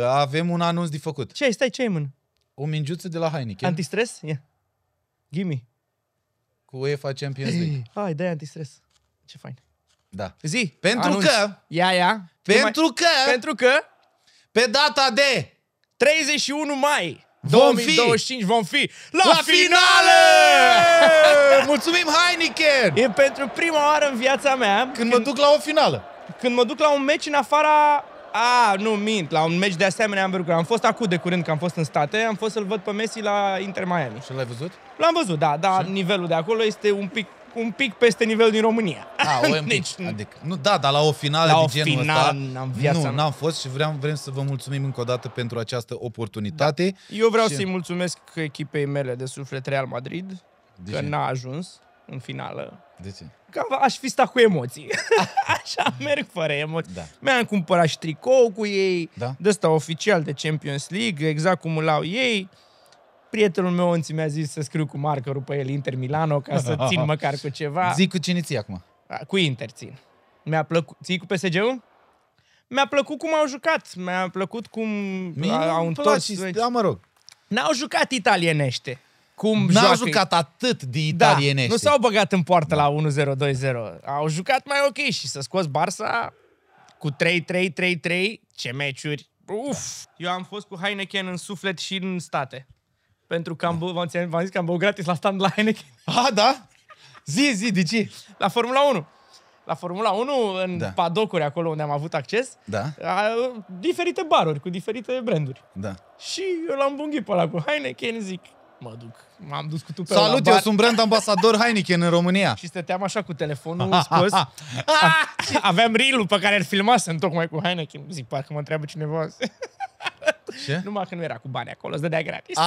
Avem un anunț de făcut. Ce ai? Stai, ce ai în mână? O mingiuță de la Heineken. Antistres? Yeah. Gimme. Cu UEFA Champions League. Hai, dai antistres. Ce fain. Da. Zi. Pentru anunț. că... Ia. Pentru că... Pe data de 31 mai Vom 2025 vom fi la finală! Mulțumim, Heineken! E pentru prima oară în viața mea Când mă duc la o finală. când mă duc la un meci în afara... nu mint, la un meci de asemenea învergură. Am fost acum de curând, că am fost în state, am fost să-l văd pe Messi la Inter Miami. Și l-ai văzut? L-am văzut, da, nivelul de acolo este un pic peste nivelul din România. Deci, adică, nu, dar la o finală la de o genul finală ăsta, n-am fost și vrem să vă mulțumim încă o dată pentru această oportunitate. Da. Eu vreau să-i mulțumesc echipei mele de suflet Real Madrid, că n-a ajuns în finală. De ce? Că aș fi stat cu emoții. Așa merg fără emoții. Da. Mi-am cumpărat și tricou cu ei, Da. de ăsta oficial de Champions League, exact cum îl au ei. Prietenul meu înții mi-a zis să scriu cu markerul pe el Inter Milano ca să țin măcar cu ceva. Zic cu cine ții acum? Cu Inter țin. Mi-a plăcut. Ții cu PSG-ul? Mi-a plăcut cum au jucat. Mi-a plăcut cum au întors. Da, mă rog. N-au jucat italienește. N-au jucat atât de italienește. Nu s-au băgat în poartă la 1-0-2-0. Au jucat mai ok și să scoți Barça cu 3-3-3-3. Ce meciuri. Uf! Eu am fost cu Heineken în suflet și în state. Pentru că v-am zis că am băut gratis la stand la Heineken. Da? Zi, de ce? La Formula 1. La Formula 1, în padocuri acolo unde am avut acces, diferite baruri cu diferite branduri. Da. Și eu l-am bunghit pe ăla cu Heineken, zic, mă duc. M-am dus cu tupeu la Salut, bar. eu sunt brand ambasador Heineken în România. Și stăteam așa cu telefonul scos. Aveam reel-ul pe care îl filmasem tocmai cu Heineken. Zic, parcă mă întreabă cineva. Ce? Numai că nu era cu bani acolo, îți dădea gratis.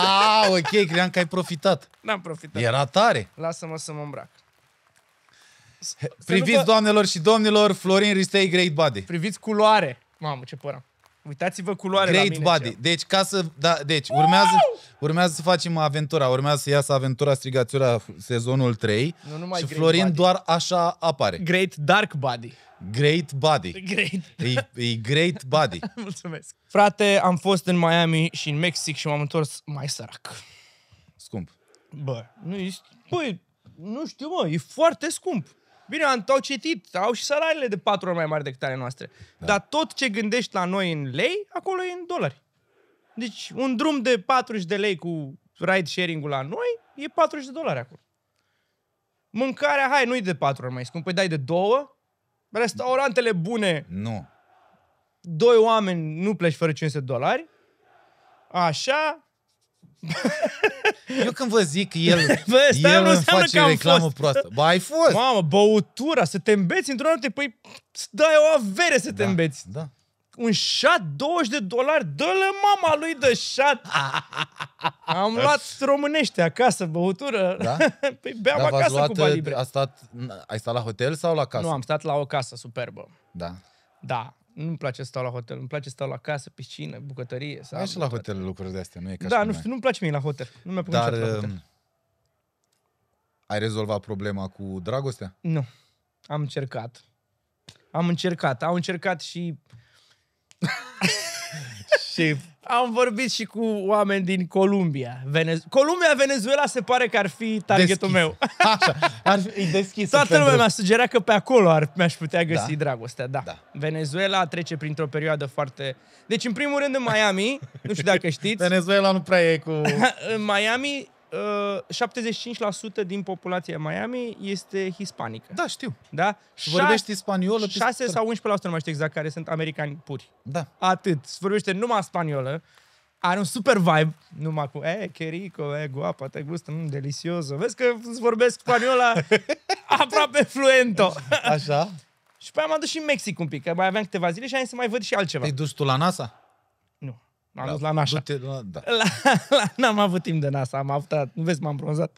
Ok, credeam că ai profitat. N-am profitat. Era tare. Lasă-mă să mă îmbrac. Priviți, doamnelor și domnilor, Florin Ristei, Great Body. Priviți culoare. Mamă, ce păram. Uitați-vă culoare Great la mine. Body. Deci, urmează să facem aventura. Urmează să iasă aventura Strigațiura sezonul 3. Și Florin body. doar așa apare. Great Dark Body. Great Body. E Great Body. Mulțumesc. Frate, am fost în Miami și în Mexic și m-am întors mai sărac. Scump. Nu știu, mă, e foarte scump. Bine, au citit, au și salariile de 4 ori mai mari decât ale noastre. Da. Dar tot ce gândești la noi în lei, acolo e în dolari. Deci un drum de 40 de lei cu ride sharing-ul la noi, e 40 de dolari acolo. Mâncarea, nu-i de 4 ori mai scump, dai de 2. Restaurantele bune. Nu. 2 oameni, nu pleci fără 500 de dolari. Așa. Eu când vă zic că el îmi face reclamă proastă. Ai fost. Mamă, băutura, să te îmbeți într-o noapte, păi îți dai o avere să te îmbeți. Da. Un shot, 20 de dolari, dă-le mama lui de shot. Am luat românește acasă, băutură. Da? Păi beam acasă cu bani libre. Ai stat la hotel sau la casă? Nu, am stat la o casă superbă. Da. Da. Nu-mi place să stau la hotel, îmi place să stau la casă, piscină, bucătărie. Ai și la hotel lucruri de astea, nu e ca da, nu-mi place mie la hotel. Nu mi-a plăcut niciodată la hotel. Ai rezolvat problema cu dragostea? Nu. Am încercat. Au încercat și... și am vorbit și cu oameni din Columbia. Columbia, Venezuela se pare că ar fi targetul meu. Așa, e deschis. Toată lumea mi-a sugerat că pe acolo mi-aș putea găsi dragostea. Da. Venezuela trece printr-o perioadă foarte... Deci, în primul rând, în Miami, nu știu dacă știți... Venezuela nu prea e cu... În Miami, 75% din populația Miami este hispanică. Da, știu. Da? Vorbește spaniolă. 6 sau 11%, nu mai știu exact, care sunt americani puri. Da. Atât. Se vorbește numai spaniolă. Are un super vibe. Numai cu, que rico, guapa, te gusta, delicioso. Vezi că îți vorbesc spaniola aproape fluento. Așa. Și pe aia m-am dus și în Mexic un pic, că mai aveam câteva zile și am zis să mai văd și altceva. Te-ai dus tu la NASA? Nu. M-am dus la NASA. Da. N-am avut timp de NASA, nu vezi, m-am bronzat.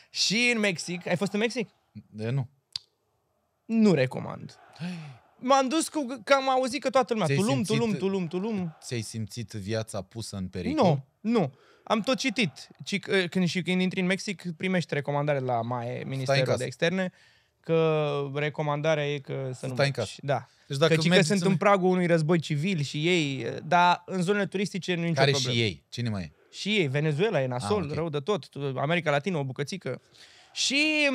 Și în Mexic. Ai fost în Mexic? Nu. Nu recomand. M-am dus că am auzit că toată lumea. Tulum. Ți-ai simțit viața pusă în pericol? Nu. Am tot citit. Când intri în Mexic, primești recomandare la MAE, Ministerul de Externe, că recomandarea e că să nu stai în mergi. casă. Da. Deci dacă că sunt în pragul unui război civil și ei, dar în zonele turistice nu e nicio problemă. Care și ei? Cine mai e? Și ei, Venezuela e nasol, okay. rău de tot, America Latină o bucățică. Și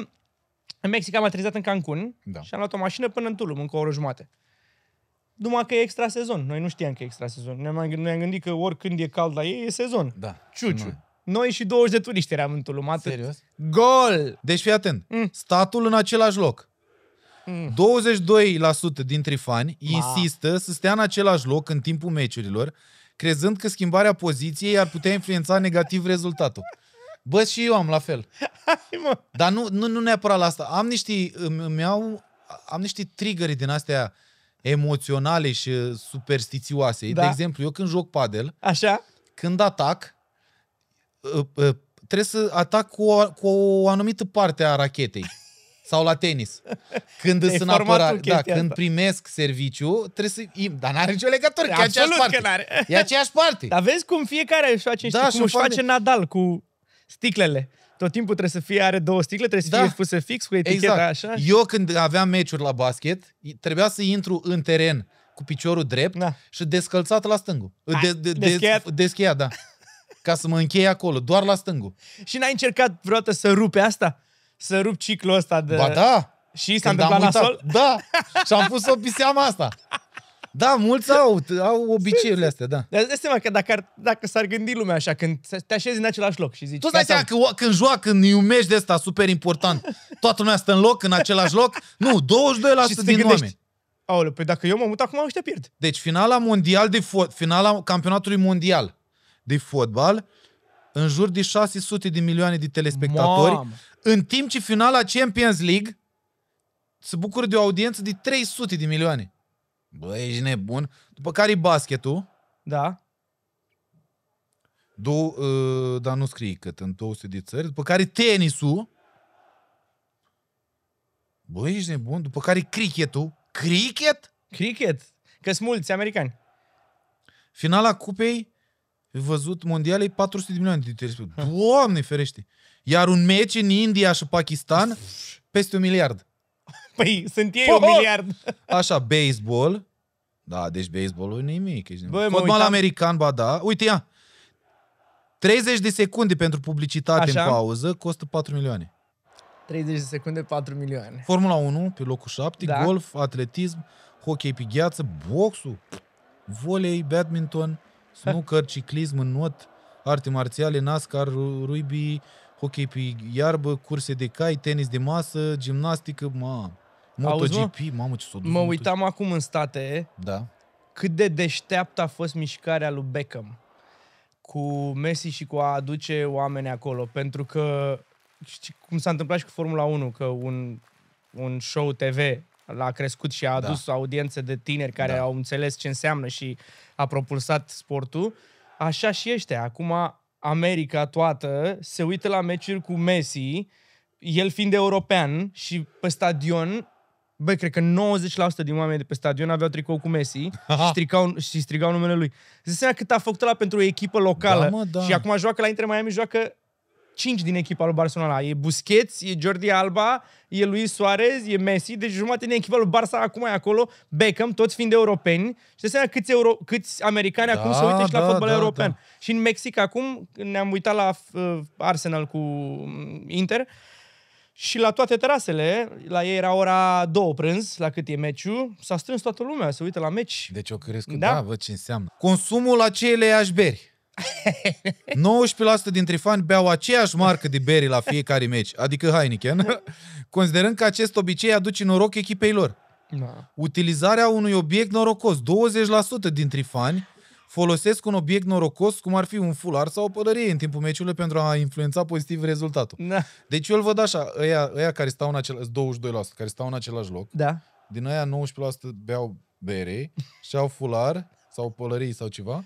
în Mexic am aterizat în Cancun și am luat o mașină până în Tulum, încă o oră jumate. Numai că e extra sezon. Noi nu știam că e extra sezon. Ne-am gândit că oricând e cald la ei, e sezon. Da. Ciuciu. Noi și 20 de turiști eram în Tulum. Atât. Serios? Gol! Deci fii atent. Statul în același loc. 22% dintre fani insistă să stea în același loc în timpul meciurilor, crezând că schimbarea poziției ar putea influența negativ rezultatul. Bă, și eu am la fel. Dar nu neapărat la asta. Am niște triggeri din astea emoționale și superstițioase. Da. De exemplu, eu când joc padel, așa, când atac, trebuie să atac cu o anumită parte a rachetei. Sau la tenis. Când sunt apărare, când primesc serviciu, trebuie să... Dar n-are nicio legătură, că e aceeași parte. E aceeași parte. Dar vezi cum fiecare își face cum își face Nadal cu sticlele. Tot timpul trebuie să are 2 sticle, trebuie să fie puse fix cu eticheta așa. Eu când aveam meciuri la basket, trebuia să intru în teren cu piciorul drept și descălțat la stângul. Deschiat, da. Ca să mă închei acolo, doar la stângul. Și n-ai încercat vreodată să rupe asta? Să rup ciclul ăsta de... Ba da! Și s-a întâmplat nasol? Da! Și am pus-o pe seama asta. Da, mulți au obiceiurile astea, da. Dar dai seama că dacă s-ar gândi lumea așa, când te așezi în același loc și zici... Tu stai seama că când joacă, când iumești de ăsta super important, toată lumea stă în loc, în același loc? Nu, 22% din oameni. Aoleu, păi dacă eu mă mut acum, ăștia pierd. Deci finala campionatului mondial de fotbal, în jur de 600 de milioane de telespectatori, în timp ce finala Champions League se bucură de o audiență de 300 de milioane. Bă, ești nebun. După care e basketul. Da. Dar nu scrie cât, în 200 de țări. După care tenisul. Bă, ești nebun. După care cricketul. Cricket? Că-s mulți americani. Finala cupei văzut mondial e 400 de milioane de telespectatori. Doamne ferește! Iar un meci în India și Pakistan peste 1 miliard. Păi sunt ei 1 miliard. Așa, baseball. Da, deci baseballul e nimic. Fotbal american, ba da. Uite, ia. 30 de secunde pentru publicitate în pauză costă 4 milioane. 30 de secunde, 4 milioane. Formula 1 pe locul 7, golf, atletism, hockey pe gheață, boxul, volei, badminton, snooker, ciclism în not, arte marțiale, NASCAR, rugby, hockey pe iarbă, curse de cai, tenis de masă, gimnastică, MotoGP, mamă ce s-o dus. Mă uitam acum în state, cât de deșteaptă a fost mișcarea lui Beckham cu Messi și cu a aduce oameni acolo, pentru că, cum s-a întâmplat și cu Formula 1, că un show TV l-a crescut și a adus audiențe de tineri care au înțeles ce înseamnă și a propulsat sportul, așa și ăștia. Acum America toată se uită la meciuri cu Messi, el fiind european și pe stadion, băi, cred că 90% din oameni de pe stadion aveau tricou cu Messi și strigau numele lui. Îți seama cât a făcut ăla pentru o echipă locală și acum joacă la Inter Miami, joacă 5 din echipa lui Barcelona. E Busquets, e Jordi Alba, e Luis Suarez, e Messi, deci jumătate din echipa lui Barça acum e acolo, Beckham, toți fiind europeni. Și de seama câți americani acum se uită și la fotbal european. Da. Și în Mexic acum, ne-am uitat la Arsenal cu Inter și la toate terasele, la ei era ora 2 prânz, la cât e meciul, s-a strâns toată lumea, se uită la meci. Deci eu cred că văd ce înseamnă. Consumul aceleiași beri. 19% dintre fani beau aceeași marcă de beri la fiecare meci, adică Heineken, considerând că acest obicei aduce noroc echipei lor. Utilizarea unui obiect norocos. 20% dintre fani folosesc un obiect norocos, cum ar fi un fular sau o pălărie în timpul meciului pentru a influența pozitiv rezultatul. Deci eu îl văd așa, ăia care stau în același, 22% care stau în același loc, din ăia 19% beau bere și au fular sau pălării sau ceva.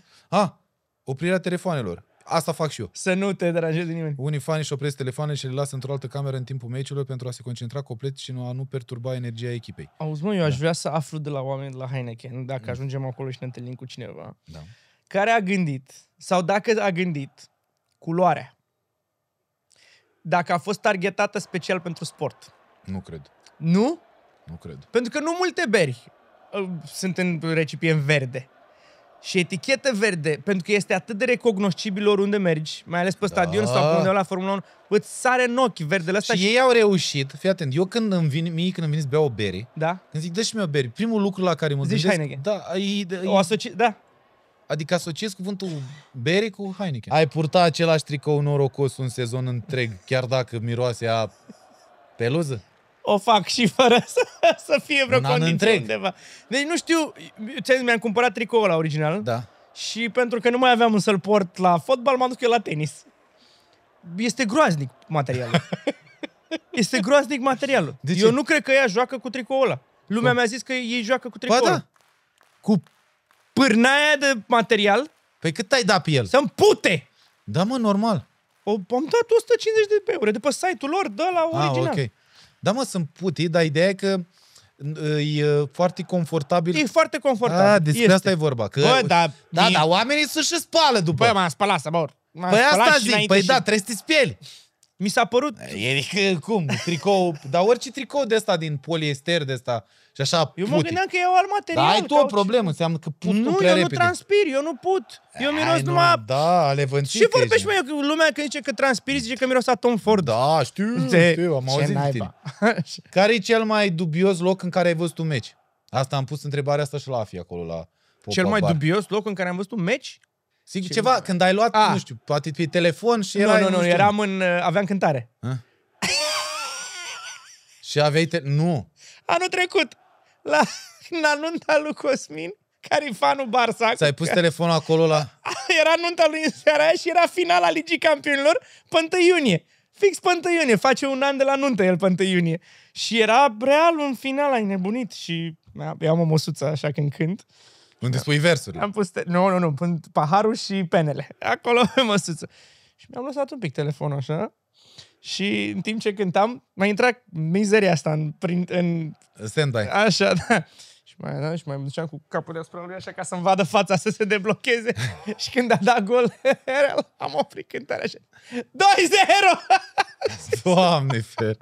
Oprirea telefoanelor. Asta fac și eu. Să nu te deranjezi nimeni. Unii fani își opresc telefoanele și le lasă într-o altă cameră în timpul meciului pentru a se concentra complet și a nu perturba energia echipei. Auzi, mă, eu aș vrea să aflu de la oameni de la Heineken, dacă ajungem acolo și ne întâlnim cu cineva, care a gândit, sau dacă a gândit, culoarea. Dacă a fost targetată special pentru sport. Nu cred. Nu? Nu cred. Pentru că nu multe beri sunt în recipient verde. Și etichetă verde, pentru că este atât de recognoscibil oriunde mergi, mai ales pe stadion sau pe undeva la Formula 1, îți sare în ochi verdele ăsta. Și ei au reușit, fii atent, eu când îmi vin să beau o bere, Da? când zic, dă-și-mi o bere, primul lucru la care mă Zici gândesc... Heineken. Da, Da. adică asociez cuvântul bere cu Heineken. Ai purta același tricou norocos un sezon întreg, chiar dacă miroase a peluză? O fac și fără să fie vreo Un an condiție întreg. undeva. Deci nu știu, mi-am cumpărat tricoul ăla original Da. și pentru că nu mai aveam să-l port la fotbal, m-am dus eu la tenis. Este groaznic materialul. Este groaznic materialul. De ce? Eu nu cred că ea joacă cu tricoul ăla. Lumea mi-a zis că ei joacă cu tricoul Ba ăla. da. Cu pârnaia de material Păi cât ai dat pe el? să-mi pute! Da, mă, normal. Am dat 150 de euro de pe site-ul lor, de la original. Ok. Da, mă, sunt puti, dar ideea e că e foarte confortabil. E foarte confortabil. Despre asta e vorba. Că, Bă, dar oamenii să-și spală după. Bă, m-am spălat să mor. Păi asta zic, păi da, trebuie să te speli. Mi s-a părut... E cum, tricou, dar orice tricou de ăsta din poliester de ăsta și așa Eu puti. mă gândeam că e alt material. Da, ai tu o problemă, înseamnă că put tu Nu, prea eu repede. nu transpir, eu nu put. Eu miros Ai, numai... nu, da, ale vântică. Ce vorbești, mă, eu, lumea când zice că transpiri, zice că miros a Tom Ford. Da, știu, am auzit de tine. Care e cel mai dubios loc în care ai văzut un meci? Asta am pus întrebarea asta și la AFI acolo, la Popa Cel mai Bar. dubios loc în care am văzut un meci? Sigur, ceva, când ai luat, nu știu, poate pe telefon și Nu, erai, nu, știu, eram aveam cântare. Și aveai... Nu. Anul trecut, la nunta lui Cosmin, care e fanul Barça. Ți-ai pus telefonul acolo la... Era nunta lui în seara aia și era finala Ligii Campionilor pe 1 iunie. Fix pe 1 iunie. Face un an de la nuntă el pe 1 iunie. Și era Real în final, ai nebunit. Și eu am o măsuță așa când cânt. Unde spui versuri. Am pus... Nu, pun paharul și penele. Acolo pe măsuță. Și mi-am lăsat un pic telefonul așa. Și în timp ce cântam, m-a intrat mizeria asta în Stand-by. așa, da. Și mai mă duceam cu capul deasupra lui așa ca să-mi vadă fața să se deblocheze. Și când a dat gol, am oprit cântarea așa. 2-0! Doamne fer.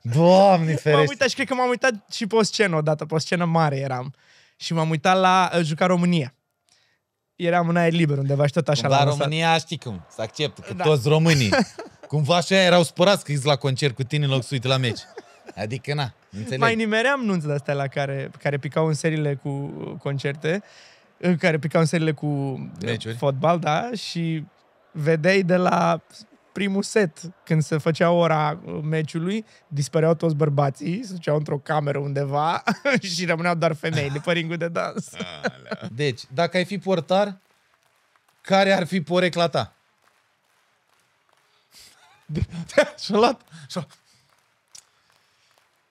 Doamne M-am ferește. uitat și cred că m-am uitat și pe o scenă odată, pe o scenă mare eram. Și m-am uitat la juca România. Eram în aer liber undeva și tot așa La la România știi cum, să acceptă, că Da. toți românii. Cumva așa erau spărați că ești la concert cu tine în loc să uite la meci. Adică na, înțeleg. Mai nimeream nunți de-astea la care picau în seriile cu concerte, care picau în seriile cu Meciuri. fotbal, da, și vedeai de la primul set, când se făcea ora meciului, dispăreau toți bărbații, se duceau într-o cameră undeva și rămâneau doar femeile pe ringul de dans. Deci, dacă ai fi portar, care ar fi porecla ta? Și-a luat.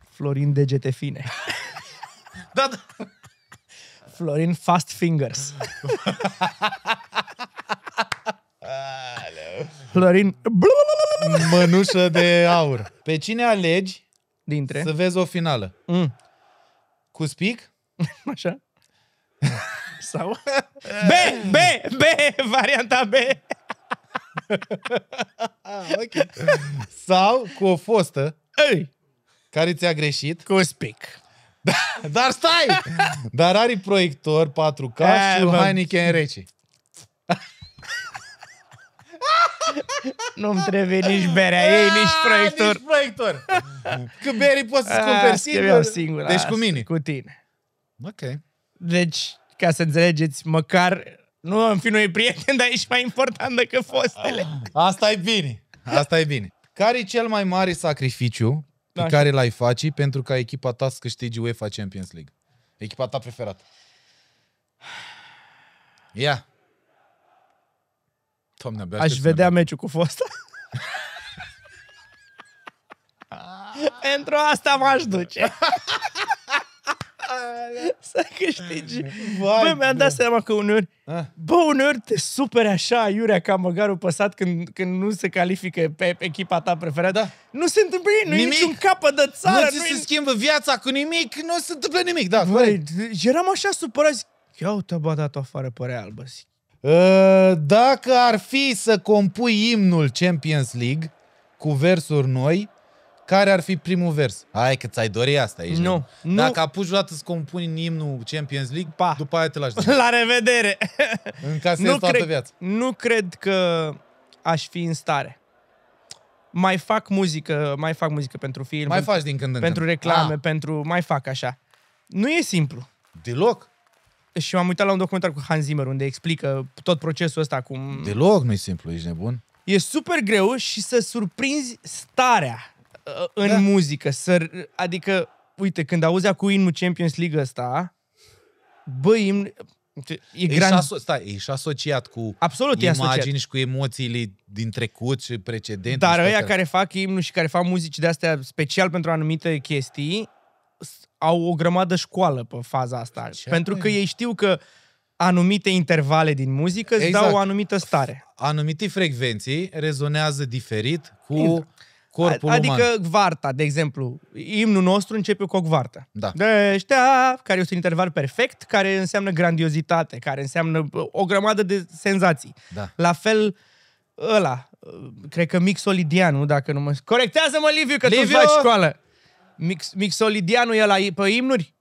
Florin degete fine. Da, da. Florin fast fingers. Florin Mănușă de aur. Pe cine alegi dintre. să vezi o finală? Cu Spic? Așa. Sau? B, varianta B. Okay. Sau cu o fostă Ei, care ți-a greșit. cu spic. Dar stai! Dar are proiector 4K și un Heineken rece. Nu-mi trebuie nici berea ei, nici proiector. Nici proiector. Că berii poți să-ți cumperi singur. singur. Deci cu mine. Cu tine. Ok. Deci, ca să înțelegeți, măcar nu am fi noi prieteni, dar ești mai important decât fostele. Asta e bine. Asta e bine. Care e cel mai mare sacrificiu pe Așa. care l-ai face pentru ca echipa ta să câștige UEFA Champions League? Echipa ta preferată. Ia. Doamne, abia Aș aștept să vedea merg. meciul cu fosta. Pentru asta m-aș duce. Să câștigi. Vai, Bă, mi-am dat seama că uneori, Ah. uneori te superi așa, iurea, ca măgarul păsat când nu se califică pe echipa ta preferată. Da. Nu se întâmplă nimic, nu e Nimic. niciun capăt de țară. Nu ți se schimbă viața cu nimic, nu se întâmplă nimic. Da, Băi, eram așa supărat, zic, ia uite, bă, dat-o afară pe Real, bă, zic. Dacă ar fi să compui imnul Champions League cu versuri noi, Care ar fi primul vers? Hai că ți-ai dori asta aici. Nu. Dacă apuci vreodată să compuni imnul Champions League, după aia te lași. La revedere! Încasezi toată viața. Nu cred că aș fi în stare. Mai fac muzică pentru film. Mai faci din când în pentru când. reclame, mai fac așa. Nu e simplu. Deloc. Și m-am uitat la un documentar cu Hans Zimmer unde explică tot procesul ăsta cum... Deloc nu-i simplu, ești nebun. E super greu și să surprinzi starea în muzică. Adică, uite, când auzi acum imnul Champions League ăsta, E și asociat cu absolut imagini și cu emoțiile din trecut și precedente. Dar ăia care fac imnul și care fac muzici de astea special pentru anumite chestii au o grămadă școală pe faza asta. Pentru că ei știu că anumite intervale din muzică îți dau o anumită stare. Anumite frecvenții rezonează diferit cu corpul uman. Adică Gvarta, de exemplu. Imnul nostru începe cu o Gvarta. Da. Deștea, care este un interval perfect, care înseamnă grandiozitate, care înseamnă o grămadă de senzații. Da. La fel ăla, cred că Mixolidianu, dacă nu mă... Corectează-mă, Liviu, că tu faci școală. Mixolidianu e la pe imnuri?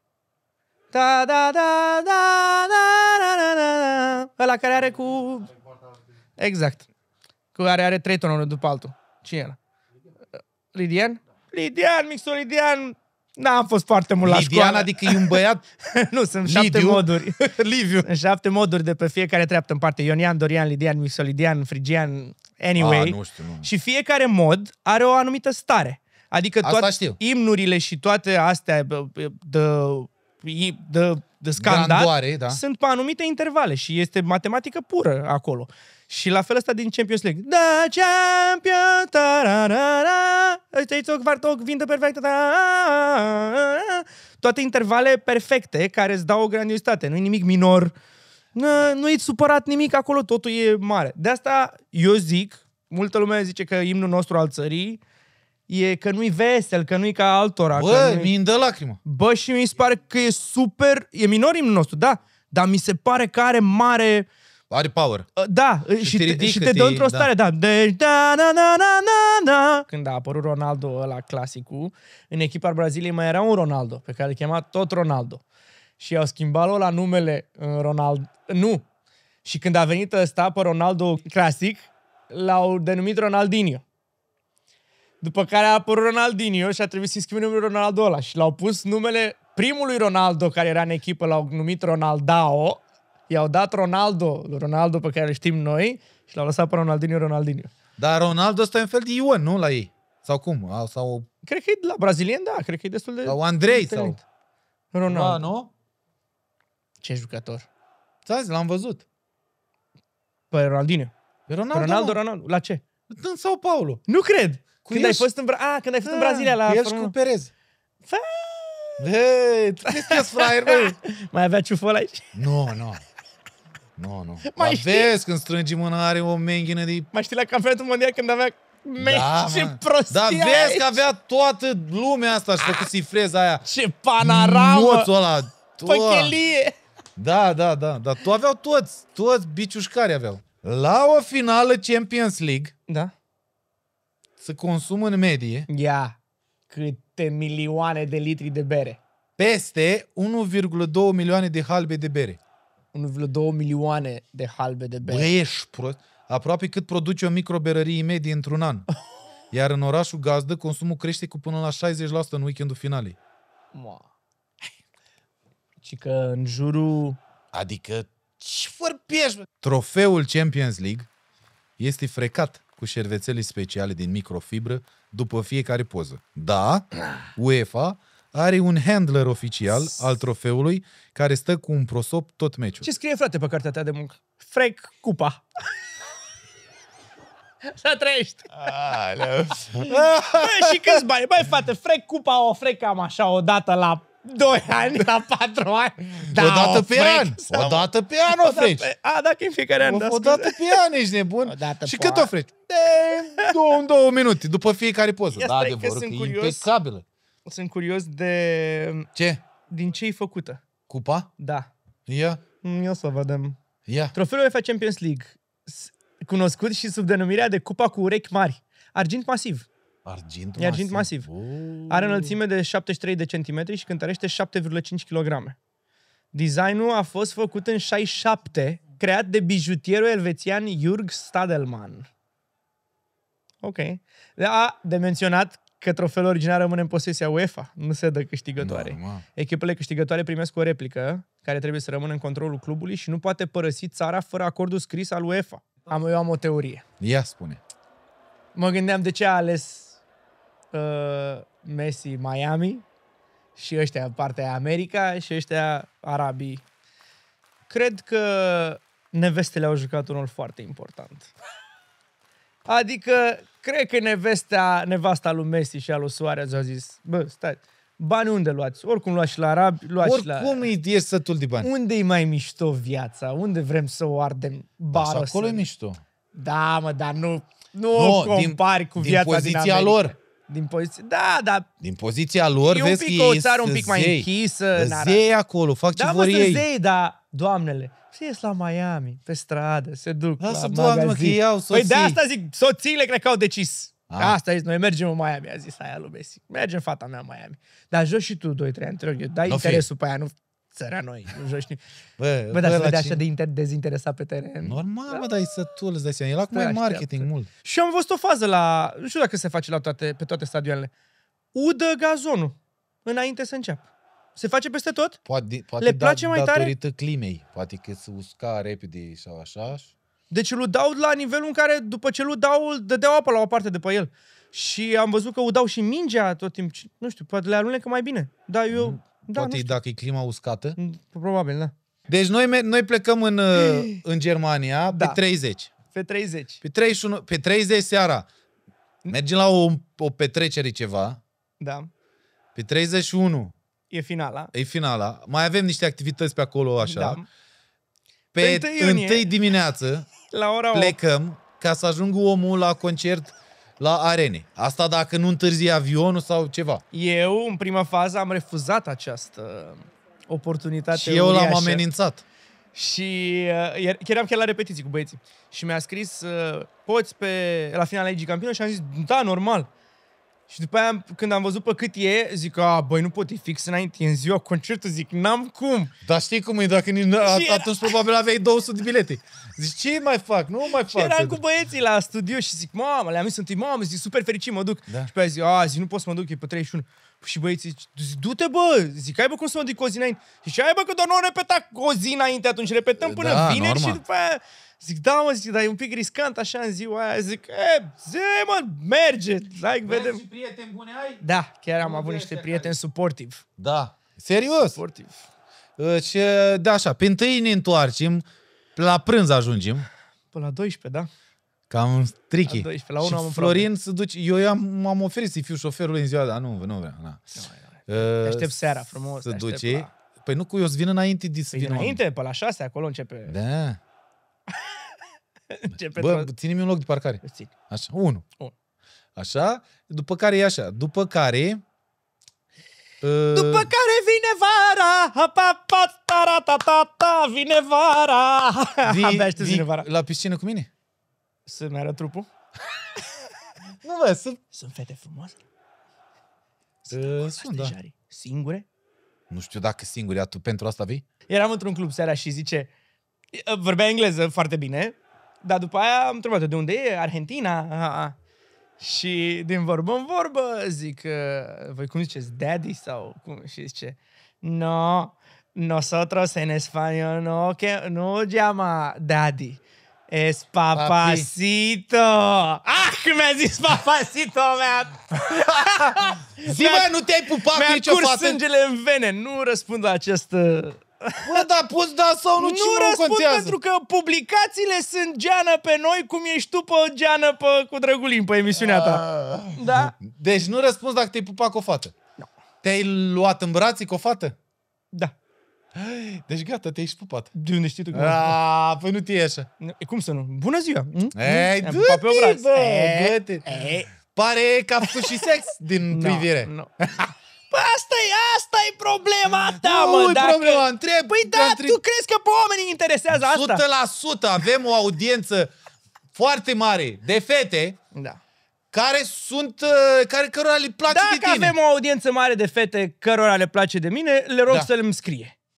Da, da, da, da, da, da, da. Ăla care are cu... Exact. Cu care are 3 tonuri după altul. Cine e ăla? Lidian? Lidian, Mixolidian. N-am fost foarte mult la școală. Lidian, adică e un băiat... Nu, sunt 7 moduri. Liviu. Sunt 7 moduri de pe fiecare treaptă în parte. Ionian, Dorian, Lidian, Mixolidian, Frigian, anyway. Nu știu. Și fiecare mod are o anumită stare. Adică toate imnurile și toate astea de scandat Grandoare, da. sunt pe anumite intervale și este matematică pură acolo. Și la fel ăsta din Champions League. Da, Champion, tararara, ăsta-i vintă perfectă, toate intervale perfecte care îți dau o grandiozitate. Nu-i nimic minor, nu-i supărat nimic acolo, totul e mare. De asta eu zic, multă lume zice că imnul nostru al țării e că nu-i vesel, că nu-i ca altora. Bă, mi-mi dă lacrimă. Bă, și mi se pare că e super... E minor imnul nostru, da. Dar mi se pare că are mare... Are power. Da, și te dă într-o stare, da. Deci, da, na, na, na, na, na. Când a apărut Ronaldo ăla clasicul, în echipa Braziliei mai era un Ronaldo, pe care îl chema tot Ronaldo. Și au schimbat la numele Ronaldo. Nu. Și când a venit ăsta pe Ronaldo clasic, l-au denumit Ronaldinho. După care a apărut Ronaldinho și a trebuit să-i schimbe numele Ronaldo ăla. Și l-au pus numele primului Ronaldo care era în echipă, l-au numit Ronaldao. I-au dat Ronaldo pe care îl știm noi și l-au lăsat pe Ronaldinho. Dar Ronaldo ăsta e un fel de Ion, nu, la ei? Sau cum? Sau... Cred că e la brazilian, da. Cred că e destul de... Sau Andrei, sau... Ronaldo. Da, nu? Ce jucător? Ți-azi, l-am văzut. Pe Ronaldinho. Pe Ronaldo. Ronaldo. La ce? În Sao Paulo. Nu cred. Când ai fost în în Brazilia la... El și cu Perez. Hei, tu crezi fraier, băi? Mai avea ciufăl aici? Nu. Mai vezi când strângi mâna, are o menghină de... Mai știi la campionatul mondial când avea ce prostie. Dar vezi că avea toată lumea asta și făcut freza aia. Ce panoramă. Moțul ăla. Păchelie. Da. Dar tu aveau toți biciușcari aveau. La o finală Champions League, da, se consumă în medie câte milioane de litri de bere. Peste 1,2 milioane de halbe de bere. 1,2 milioane de halbe de bere. Băi, ești prost. Aproape cât produce o microberărie medie într-un an. Iar în orașul gazdă, consumul crește cu până la 60% în weekendul finalei. Și că în jurul... Adică, ce vorbești? Trofeul Champions League este frecat cu șervețele speciale din microfibră după fiecare poză. Da, UEFA are un handler oficial al trofeului care stă cu un prosop tot meciul. Ce scrie, frate, pe cartea ta de muncă? Frec cupa. Să trăiești. Și câți bani? Băi, frate, frec cupa, o frec cam așa odată la 2 ani, la 4 ani. Da, odată pe an. Odată pe an o freci. Dacă e în fiecare an. Odată pe an, ești nebun. Și cât o freci? 2 minute, după fiecare poză. Da, adevărul că e impecabilă. Sunt curios de... Ce? Din ce e făcută. Cupa? Da. Ia să vedem. Ia. Trofeul UEFA Champions League, cunoscut și sub denumirea de Cupa cu urechi mari. Argint masiv. Argint E argint masiv. Are înălțime de 73 de centimetri și cântărește 7,5 kg. Designul a fost făcut în 67, creat de bijutierul elvețian Jürg Stadelmann. Ok. De menționat că trofeul original rămâne în posesia UEFA, nu se dă câștigătoare. Echipele câștigătoare primesc o replică care trebuie să rămână în controlul clubului și nu poate părăsi țara fără acordul scris al UEFA. Eu am o teorie. Ia spune. Mă gândeam de ce a ales Messi Miami și ăștia partea America și ăștia arabii. Cred că nevestele au jucat un rol foarte important. Adică, cred că nevasta lui Messi și a lui Suarez a zis, bă, stai, bani unde luați? Oricum luați și la arabi, luați și la... Oricum e sătul de bani. Unde e mai mișto viața? Unde vrem să o ardem bară? Acolo e mișto. Da, mă, dar nu compari cu viața din poziția America. lor. Din poziția... Da, da. Din poziția lor, e vezi un pic că o țară un pic mai zei. închisă. Zei acolo, fac ce vor ei. Zei, dar, doamnele, să ies la Miami, pe stradă, se duc Lasă, la doamne, magazin. că iau soții. Păi de asta zic, soțiile cred că au decis. Asta a zis, noi mergem în Miami, a zis aia lui Messi. Mergem fata mea în Miami. Dar joci și tu 2-3 ani, te rog eu, dai interesul pe aia, nu țărea noi, nu joci nici. Bă, dar se vede așa de dezinteresat pe teren. Normal, bă, dar e sătul, îți dai seama. El acum e marketing mult. Și am văzut o fază la, nu știu dacă se face pe toate stadioanele, udă gazonul înainte să înceapă. Se face peste tot? Poate le place mai tare? Datorită climei. Poate că se usca repede sau așa. Deci îl udau la nivelul în care, după ce îl udau, îl dădeau apă la o parte de pe el. Și am văzut că udau și mingea tot timpul. Nu știu, poate le alunecă mai bine. Da, eu... Poate dacă e clima uscată. Probabil, da. Deci noi plecăm în Germania pe 30. Pe 30. Pe 31, pe 30 seara. Mergem la o petrecere ceva. Da. Pe 31. E finala. E finala. Mai avem niște activități pe acolo, așa. Da. Pe 1 dimineață la ora plecăm 8. Ca să ajungă omul la concert la Arene. Asta dacă nu întârzie avionul sau ceva. Eu, în prima fază, am refuzat această oportunitate. Și eu l-am amenințat. Și eram chiar la repetiții cu băieții. Și mi-a scris, poți la finala Ligii Campionilor? Și am zis, da, normal. Și după aia, când am văzut pe cât e, zic, băi, nu pot, e fix înainte, e în ziua concertului, zic, n-am cum. Dar știi cum e, dacă atunci probabil aveai 200 de bilete. Zic, ce mai fac? Nu mai fac. Și eram cu băieții la studio și zic, mamă, le-am zis întâi, mamă, zic, super fericit, mă duc. Da. Și pe aia zic, nu pot să mă duc, e pe 31. Și băieții zic, du-te, bă, zic, ai bă cum să mă duc o zi înainte. Și ai bă că doar nu repeta o zi înainte, atunci repetăm până vineri și după aia... Zic, da, mă, zic, dar e un pic riscant așa în ziua aia. Zic, mă, merge. Hai, vedem. Și prieteni bune ai? Da, chiar am avut niște prieteni suportiv. Da. Serios? Suportiv. Și, da, așa, pe 1 ne întoarcem, la prânz ajungem. Până la 12, da. Cam tricky. La 12, la 1 și Florin se duce, eu m-am oferit să-i fiu șoferul în ziua, dar nu vrea. Na. Te aștept seara frumos. Se duce. Păi nu, că eu să vin înainte de să vină. Înainte, pe la 6, acolo începe. Da. Bă, ține-mi un loc de parcare. Așa, 1. Așa, după care e așa. După care vine vara. Vine vara. Abia aștept vine vara. La piscină cu mine? Să-mi arăt trupul? Nu, bă, sunt fete frumoase. Sunt, da. Singure? Nu știu dacă singuri, tu pentru asta vii? Eram într-un club seara și zice, vorbea engleză foarte bine, dar după aia am întrebat de unde e, Argentina. Și din vorbă în vorbă zic, voi cum ziceți, daddy sau cum? Și zice, no, nosotros en español no llama daddy, es papacito. Când mi-a zis papacito, zi, bă, nu te-ai pupat cu nicio fată? Mi-a curs sângele în vene, nu răspund la această... Bă, da, poți da sau nu, ce mă răspund contează? Pentru că publicațiile sunt geană pe noi, cum ești tu pe geană cu Drăgulin, pe emisiunea ta. Da? Deci nu răspunzi dacă te-ai pupat cu o fată? Nu. Te-ai luat în brații cu o fată? Da. Deci gata, te-ai și pupat. De unde știi tu? Păi nu te e așa. Cum să nu? Bună ziua! Ei, dă-te! Pare că a făcut și sex din privire. Nu. Păi asta e problema ta, mă! Nu e problema, întreb. Păi da, tu crezi că pe oamenii interesează asta? 100% avem o audiență foarte mare de fete. Da. care sunt, cărora le place de Dacă tine. avem o audiență mare de fete cărora le place de mine, le rog Da. să-mi scrie.